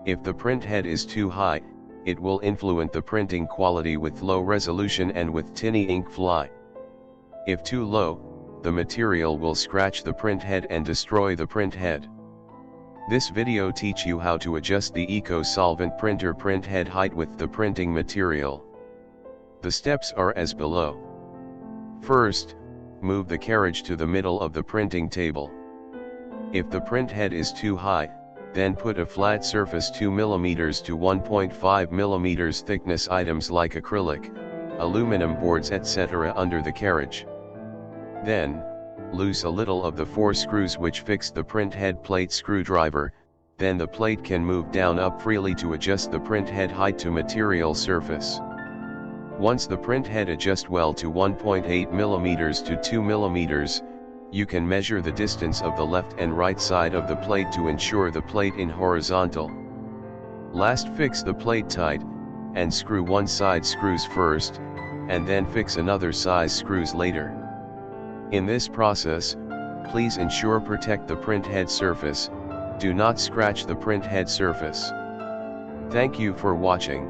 If the print head is too high, it will influence the printing quality with low resolution and with tinny ink fly. If too low, the material will scratch the print head and destroy the print head. This video teach you how to adjust the Eco Solvent Printer print head height with the printing material. The steps are as below. First, move the carriage to the middle of the printing table. If the print head is too high, then put a flat surface 2 mm to 1.5 mm thickness items like acrylic, aluminum boards etc. under the carriage. Then, loose a little of the 4 screws which fix the print head plate screwdriver, then the plate can move down up freely to adjust the print head height to material surface. Once the print head adjusts well to 1.8 mm to 2 mm, you can measure the distance of the left and right side of the plate to ensure the plate in horizontal. Last, fix the plate tight, and screw one side screws first, and then fix another size screws later. In this process, please ensure protect the print head surface, do not scratch the print head surface. Thank you for watching.